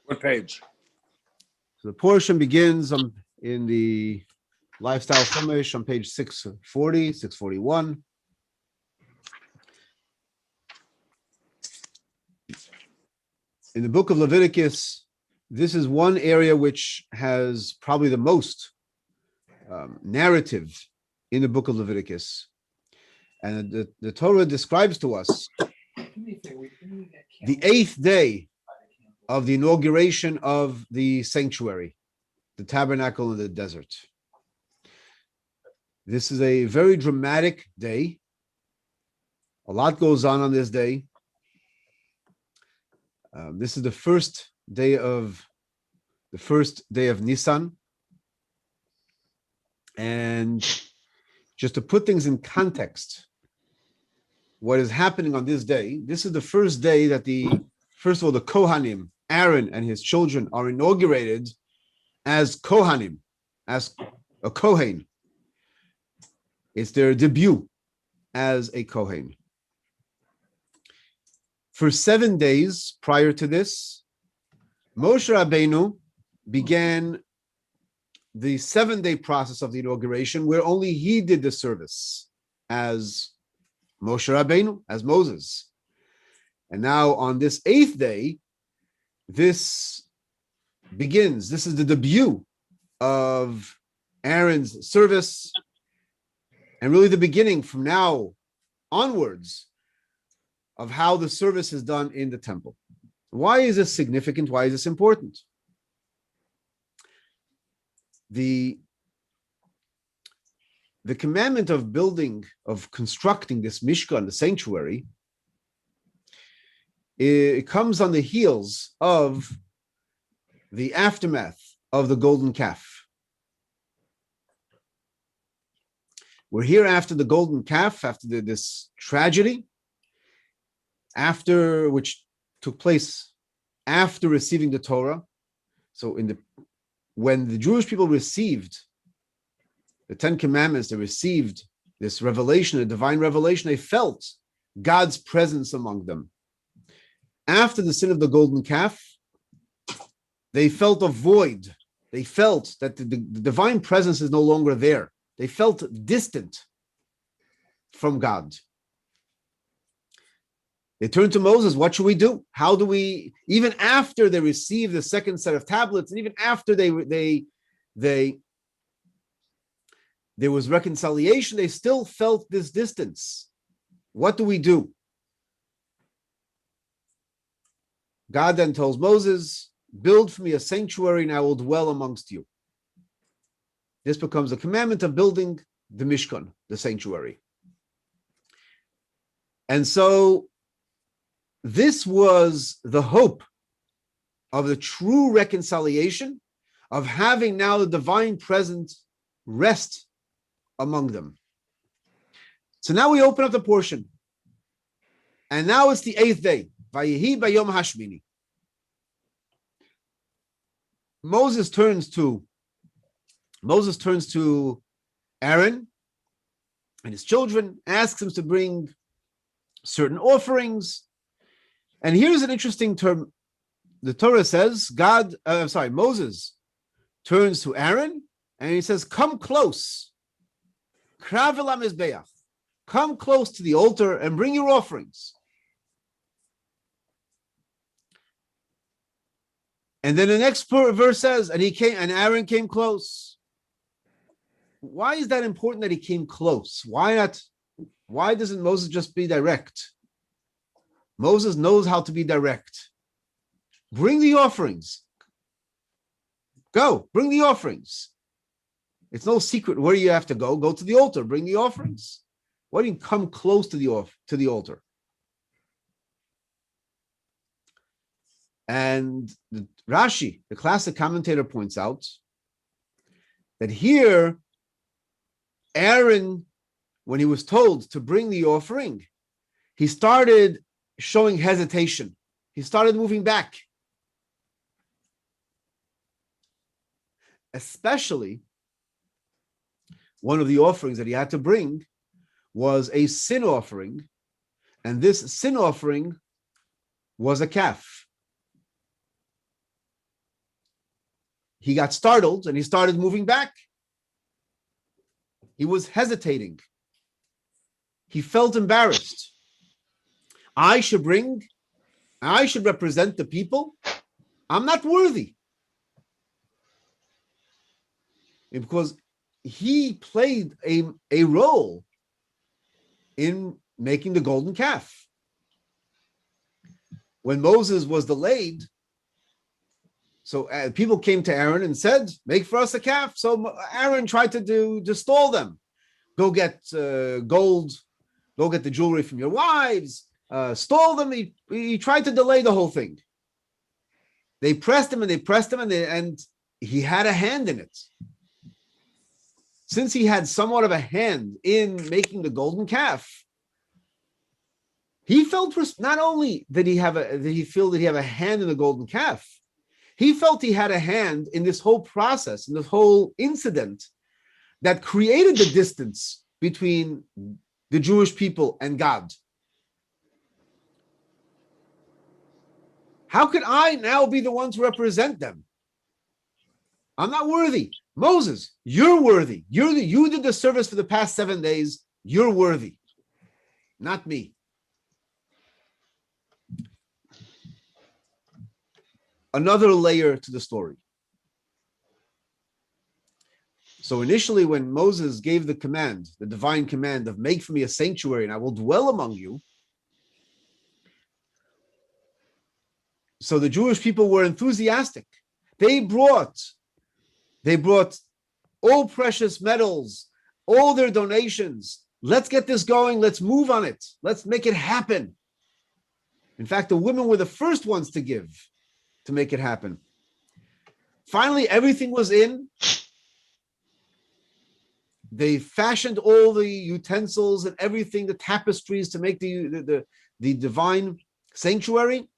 What page? So the portion begins in the Lifestyle Chumash on page 640, 641. In the book of Leviticus, this is one area which has probably the most narrative in the book of Leviticus. And the Torah describes to us the 8th day of the inauguration of the sanctuary, the tabernacle in the desert. This is a very dramatic day. A lot goes on this day. This is the first day of Nisan. And just to put things in context, what is happening on this day, this is the first day that first of all, the Kohanim, Aaron and his children, are inaugurated as Kohanim, as a Kohen. It's their debut as a Kohen. For 7 days prior to this, Moshe Rabbeinu began the 7-day process of the inauguration, where only he did the service as Moshe Rabbeinu, as Moses. And now on this 8th day, this begins. This is the debut of Aaron's service, and really the beginning from now onwards of how the service is done in the temple. Why is this significant? Why is this important? The commandment of constructing this Mishkan, the sanctuary, it comes on the heels of the aftermath of the golden calf. We're here after the golden calf, after this tragedy, which took place after receiving the Torah. So when the Jewish people received the 10 Commandments, they received this revelation, a divine revelation, they felt God's presence among them. After the sin of the golden calf, they felt a void. They felt that the divine presence is no longer there. They felt distant from God. They turned to Moses. What should we do? How do we, even after they received the second set of tablets, and even after there was reconciliation, they still felt this distance. What do we do? God then tells Moses, build for me a sanctuary and I will dwell amongst you. This becomes a commandment of building the Mishkan, the sanctuary. And so this was the hope of the true reconciliation, of having now the divine presence rest among them. So now we open up the portion. And now it's the 8th day. Vayehi bayom hashmini. Moses turns to Aaron and his children, asks him to bring certain offerings. And here's an interesting term. The Torah says, Moses turns to Aaron and he says, come close. Kravelam mizbeach. Come close to the altar and bring your offerings. And then the next verse says, and Aaron came close. Why is that important that he came close? Why doesn't Moses just be direct? Moses knows how to be direct. Bring the offerings. Go, bring the offerings. It's no secret where you have to go. Go to the altar, bring the offerings. Why do you come close to the altar? And Rashi, the classic commentator, points out that here, Aaron, when he was told to bring the offering, he started showing hesitation. He started moving back. Especially, one of the offerings that he had to bring was a sin offering, and this sin offering was a calf. he got startled and he started moving back. He was hesitating. He felt embarrassed. I should represent the people. I'm not worthy. Because he played a role in making the golden calf. When Moses was delayed, so people came to Aaron and said, make for us a calf. So Aaron tried to stall them. Go get gold, go get the jewelry from your wives, stall them. He tried to delay the whole thing. They pressed him and he had a hand in it. Since he had somewhat of a hand in making the golden calf, he felt not only did he feel that he have a hand in the golden calf, he felt he had a hand in this whole process, in this whole incident that created the distance between the Jewish people and God. How could I now be the one to represent them? I'm not worthy. Moses, you're worthy. You did the service for the past 7 days. You're worthy, not me. Another layer to the story. So initially, when Moses gave the command, the divine command of make for me a sanctuary and I will dwell among you, so the Jewish people were enthusiastic. They brought all precious metals, all their donations. Let's get this going. Let's move on it. Let's make it happen. In fact, the women were the first ones to give, to make it happen. Finally, everything was in. They fashioned all the utensils and everything, the tapestries to make the divine sanctuary.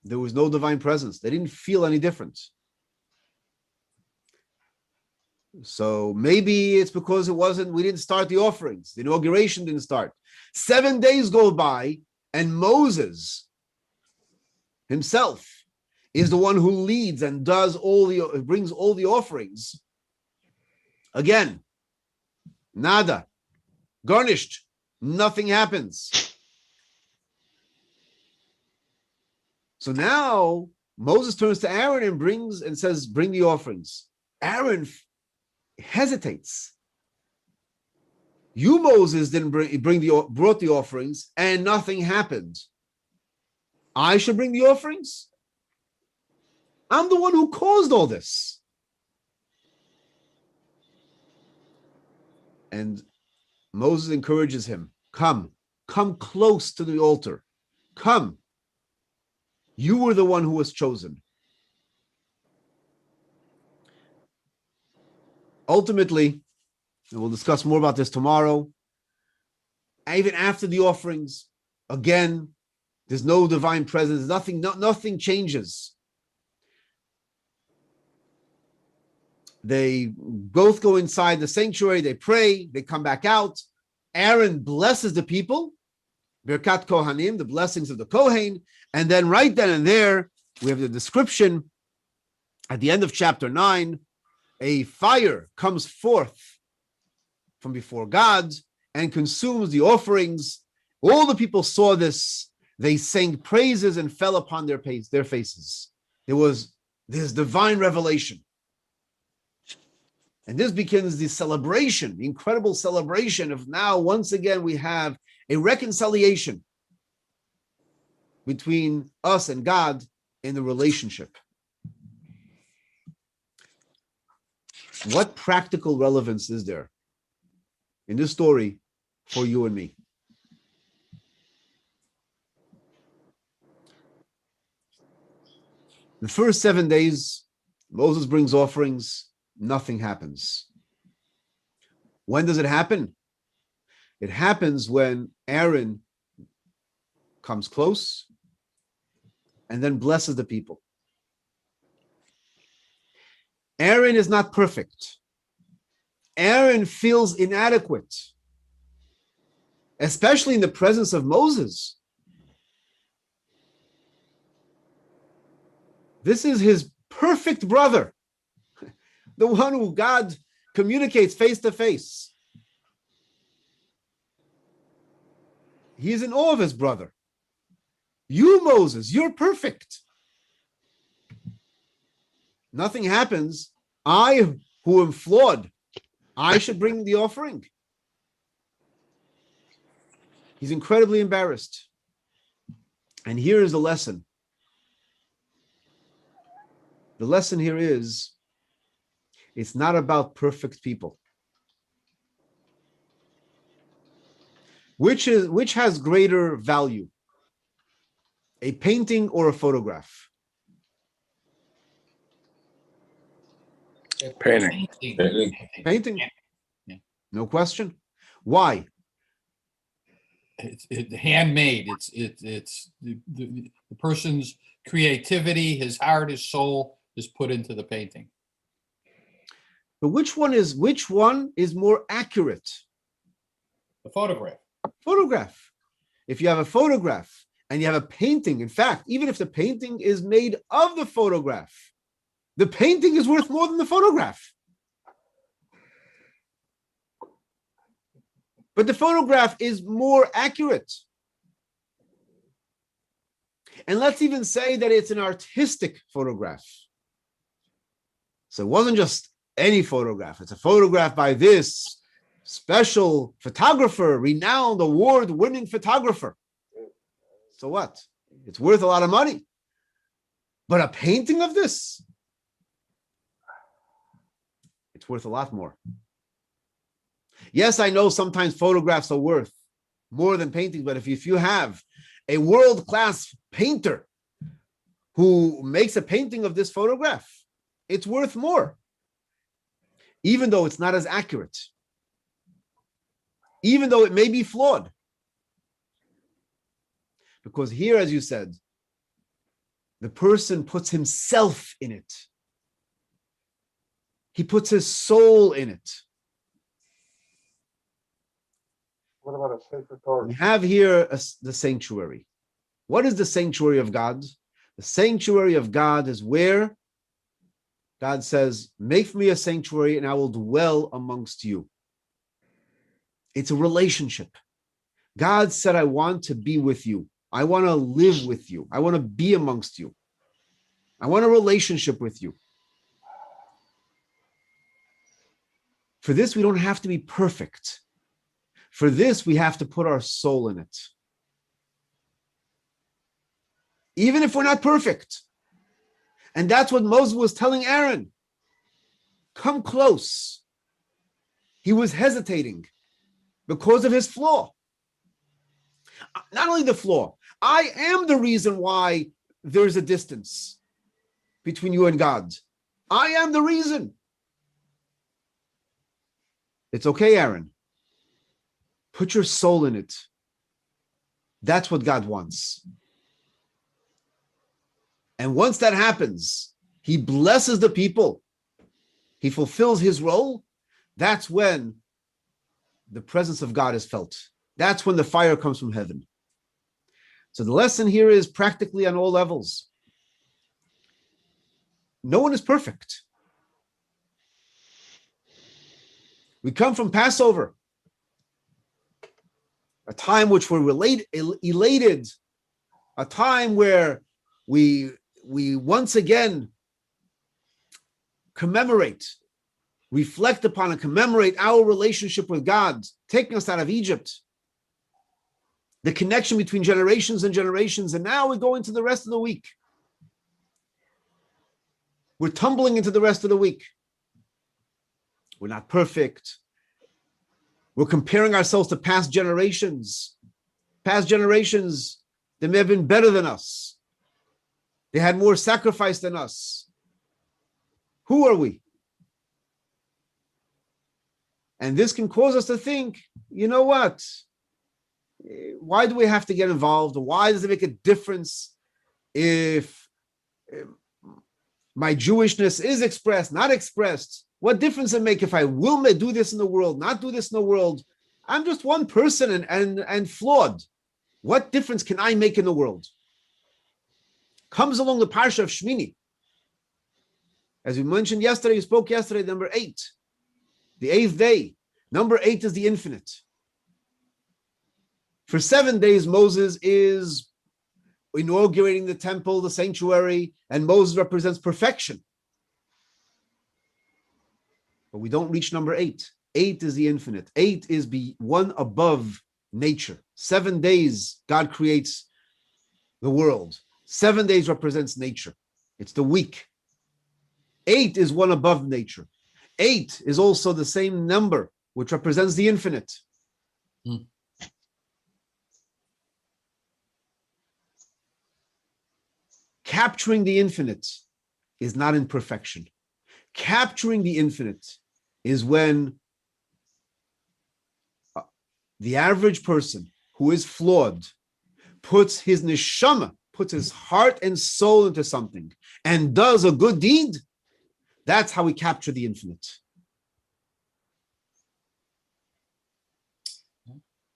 There was no divine presence. They didn't feel any different. So maybe it's because we didn't start the offerings. The inauguration didn't start. 7 days go by and Moses himself is the one who leads and brings all the offerings. Again, nada, garnished, nothing happens. So now Moses turns to Aaron and says, bring the offerings. Aaron hesitates. You, Moses, didn't brought the offerings and nothing happened. I should bring the offerings? I'm the one who caused all this. And Moses encourages him, come close to the altar. Come. You were the one who was chosen. Ultimately, and we'll discuss more about this tomorrow, even after the offerings, again, there's no divine presence, nothing changes. They both go inside the sanctuary, they pray, they come back out. Aaron blesses the people, Birkat Kohanim, the blessings of the Kohen, and then right then and there, we have the description at the end of chapter 9, a fire comes forth from before God and consumes the offerings. All the people saw this. They sang praises and fell upon their faces. There was this divine revelation. And this begins the celebration, the incredible celebration of now, once again, we have a reconciliation between us and God in the relationship. What practical relevance is there in this story for you and me? The first 7 days, Moses brings offerings, nothing happens. When does it happen? It happens when Aaron comes close and then blesses the people. Aaron is not perfect. Aaron feels inadequate, especially in the presence of Moses. This is his perfect brother, the one who God communicates face to face. He's in awe of his brother. You, Moses, you're perfect. Nothing happens. I, who am flawed, I should bring the offering. He's incredibly embarrassed. And here is the lesson. The lesson here is, it's not about perfect people. Which has greater value? A painting or a photograph? Painting. Painting. Yeah. No question. Why? It's handmade. It's the person's creativity, his heart, his soul is put into the painting. But which one is more accurate? The photograph. Photograph. If you have a photograph and you have a painting, in fact, even if the painting is made of the photograph, the painting is worth more than the photograph. But the photograph is more accurate. And let's even say that it's an artistic photograph. So it wasn't just any photograph. It's a photograph by this special photographer, renowned award-winning photographer. So what? It's worth a lot of money. But a painting of this, it's worth a lot more. Yes, I know sometimes photographs are worth more than paintings, but if you have a world-class painter who makes a painting of this photograph, it's worth more, even though it's not as accurate, even though it may be flawed. Because here, as you said, the person puts himself in it. He puts his soul in it. What about a sacred Torah? We have here the sanctuary. What is the sanctuary of God? The sanctuary of God is where God says, make me a sanctuary and I will dwell amongst you. It's a relationship. God said, I want to be with you. I want to live with you. I want to be amongst you. I want a relationship with you. For this, we don't have to be perfect. For this, we have to put our soul in it. Even if we're not perfect. And that's what Moses was telling Aaron. Come close. He was hesitating because of his flaw. Not only the flaw, I am the reason why there's a distance between you and God. I am the reason. It's okay, Aaron. Put your soul in it. That's what God wants. And once that happens, he blesses the people. He fulfills his role. That's when the presence of God is felt. That's when the fire comes from heaven. So the lesson here is practically on all levels. No one is perfect. We come from Passover, a time which we're elated, a time where we once again commemorate, reflect upon and commemorate our relationship with God, taking us out of Egypt, the connection between generations and generations, and now we go into the rest of the week. We're tumbling into the rest of the week. We're not perfect. We're comparing ourselves to past generations. Past generations, they may have been better than us. They had more sacrifice than us. Who are we? And this can cause us to think, you know what? Why do we have to get involved? Why does it make a difference if my Jewishness is expressed, not expressed? What difference does it make if I will do this in the world, not do this in the world? I'm just one person and flawed. What difference can I make in the world? Comes along the parsha of Shmini. As we mentioned yesterday, we spoke yesterday, number 8, the 8th day. Number 8 is the infinite. For 7 days, Moses is inaugurating the temple, the sanctuary, and Moses represents perfection. But we don't reach number 8. 8 is the infinite. 8 is one above nature. 7 days, God creates the world. 7 days represents nature. It's the week. 8 is one above nature. 8 is also the same number, which represents the infinite. Capturing the infinite is not in perfection. Capturing the infinite is when the average person who is flawed puts his neshama, puts his heart and soul into something and does a good deed. That's how we capture the infinite.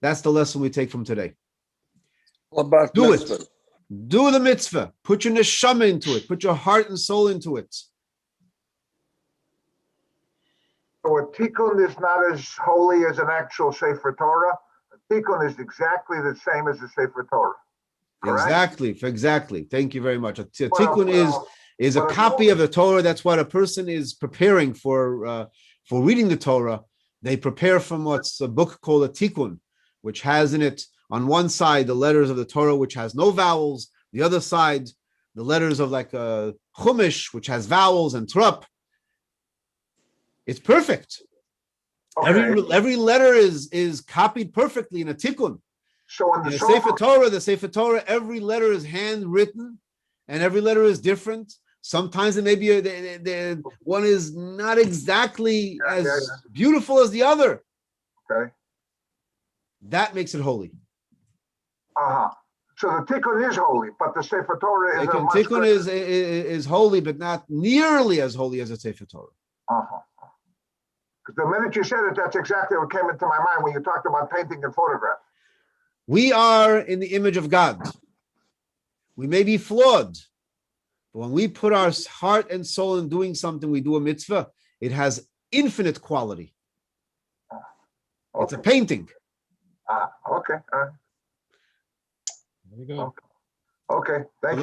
That's the lesson we take from today. What about Do mitzvah? it. Do the mitzvah. Put your neshama into it. Put your heart and soul into it. So a tikkun is not as holy as an actual Sefer Torah. A tikkun is exactly the same as a Sefer Torah. Correct? Exactly. Thank you very much. A Well, tikkun is a well, copy of the Torah. That's what a person is preparing for reading the Torah. They prepare from what's a book called a tikkun, which has in it on one side the letters of the Torah, which has no vowels. The other side, the letters of like a chumash, which has vowels and trup. It's perfect. Okay. Every letter is copied perfectly in a tikkun. So in In the the Sefer Torah, every letter is handwritten, and every letter is different. Sometimes it may be one is not exactly as beautiful as the other. Okay. That makes it holy. Uh-huh. So the tikkun is holy, but the Sefer Torah is a much Tikkun greater- is holy, but not nearly as holy as a Sefer Torah. Uh-huh. Because the minute you said it, that's exactly what came into my mind when you talked about painting and photograph. We are in the image of God. We may be flawed, but when we put our heart and soul in doing something, we do a mitzvah, it has infinite quality. Okay. It's a painting. Okay. There we go. Okay. Thank you.